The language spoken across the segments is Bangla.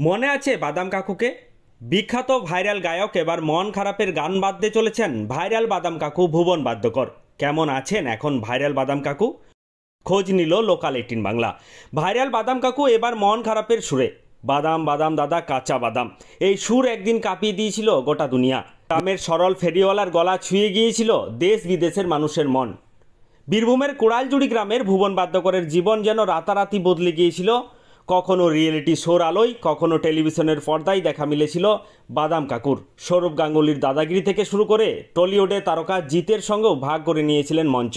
মনে আছে বাদাম কাকুকে? বিখ্যাত ভাইরাল গায়ক এবার মন খারাপের গান বাঁধতে চলেছেন ভাইরাল বাদাম কাকু ভুবন বাদ্যকর। কেমন আছেন এখন ভাইরাল বাদাম কাকু? খোঁজ নিল লোকাল 18 বাংলা। ভাইরাল বাদাম কাকু এবার মন খারাপের সুরে। বাদাম বাদাম দাদা কাঁচা বাদাম, এই সুর একদিন কাঁপিয়ে দিয়েছিল গোটা দুনিয়া। গ্রামের সরল ফেরিওয়ালার গলা ছুঁয়ে গিয়েছিল দেশ বিদেশের মানুষের মন। বীরভূমের কোড়ালজুড়ি গ্রামের ভুবন বাদ্যকরের জীবন যেন রাতারাতি বদলে গিয়েছিল। কখনো রিয়েলিটি শোর আলোয়, কখনো টেলিভিশনের পর্দায় দেখা মিলেছিল বাদাম কাকুর। সৌরভ গাঙ্গুলির দাদাগিরি থেকে শুরু করে টলিউডে তারকা জিতের সঙ্গেও ভাগ করে নিয়েছিলেন মঞ্চ।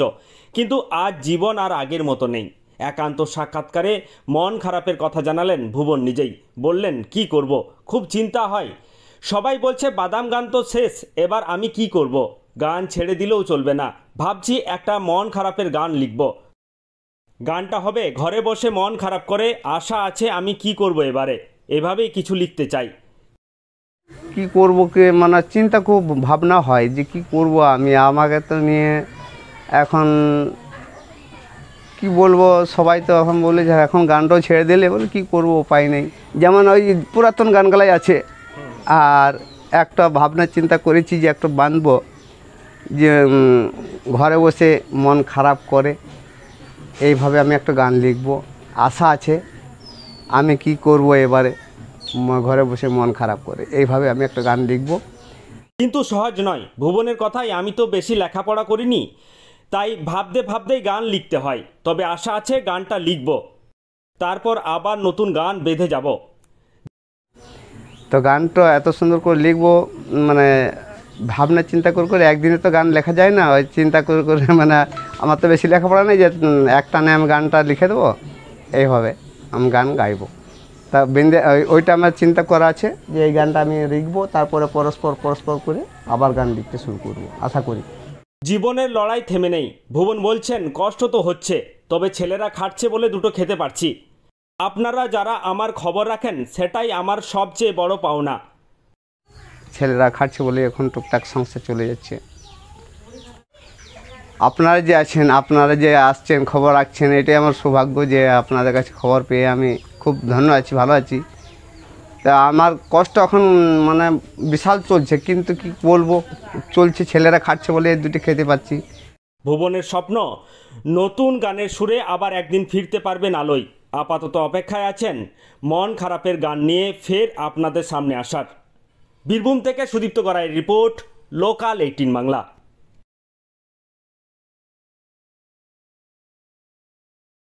কিন্তু আজ জীবন আর আগের মতো নেই। একান্ত সাক্ষাৎকারে মন খারাপের কথা জানালেন ভুবন নিজেই। বললেন, কি করব, খুব চিন্তা হয়। সবাই বলছে বাদাম গান তো শেষ, এবার আমি কি করব? গান ছেড়ে দিলেও চলবে না। ভাবছি একটা মন খারাপের গান লিখব। গানটা হবে ঘরে বসে মন খারাপ করে, আশা আছে আমি কি করব এবারে, এভাবেই কিছু লিখতে চাই। কি করব কে মানে চিন্তা খুব ভাবনা হয় যে কি করব আমি। আমাকে তো নিয়ে এখন কি বলবো, সবাই তো এখন বলে যে এখন গানটাও ছেড়ে দিলে, বলে কি করব, উপায় নেই। যেমন ওই পুরাতন গানগুলাই আছে, আর একটা ভাবনা চিন্তা করেছি যে একটা বাঁধবো যে ঘরে বসে মন খারাপ করে, এইভাবে আমি একটা গান লিখব। আশা আছে আমি কি করব এবারে, ঘরে বসে মন খারাপ করে, এইভাবে আমি একটা গান লিখব। কিন্তু সহজ নয়। ভুবনের কথাই, আমি তো বেশি লেখাপড়া করিনি, তাই ভাবতে ভাবতেই গান লিখতে হয়। তবে আশা আছে গানটা লিখব, তারপর আবার নতুন গান বেঁধে যাব। তো গানটা এত সুন্দর করে লিখব, মানে ভাবনা চিন্তা করে একদিনে তো গান লেখা যায় না। ওই চিন্তা করে মানে আমার তো বেশি লেখাপড়া নেই যে একটানে আমি গানটা লিখে দেবো, এইভাবে আমি গান গাইবো। তা বেঁধে ওইটা আমার চিন্তা করা আছে যে এই গানটা আমি লিখবো, তারপরে পরস্পর করে আবার গান লিখতে শুরু করবো, আশা করি। জীবনের লড়াই থেমে নেই। ভুবন বলছেন, কষ্ট তো হচ্ছে, তবে ছেলেরা খাটছে বলে দুটো খেতে পারছি। আপনারা যারা আমার খবর রাখেন, সেটাই আমার সবচেয়ে বড় পাওনা। ছেলেরা খাটছে বলে এখন টুকটাক সংসার চলে যাচ্ছে। আপনারা যে আছেন, আপনারা যে আসছেন, খবর রাখছেন, এটাই আমার সৌভাগ্য যে আপনাদের কাছে খবর পেয়ে আমি খুব ধন্য আছি, ভালো আছি। তা আমার কষ্ট এখন মানে বিশাল চলছে, কিন্তু কি বলবো, চলছে। ছেলেরা খাটছে বলে দুটো খেতে পাচ্ছি। ভুবনের স্বপ্ন, নতুন গানের সুরে আবার একদিন ফিরতে পারবেন আলোয়। আপাতত অপেক্ষায় আছেন মন খারাপের গান নিয়ে ফের আপনাদের সামনে আসার। বীরভূম থেকে সুদীপ্ত গড়াইয়ের রিপোর্ট, লোকাল 18 বাংলা।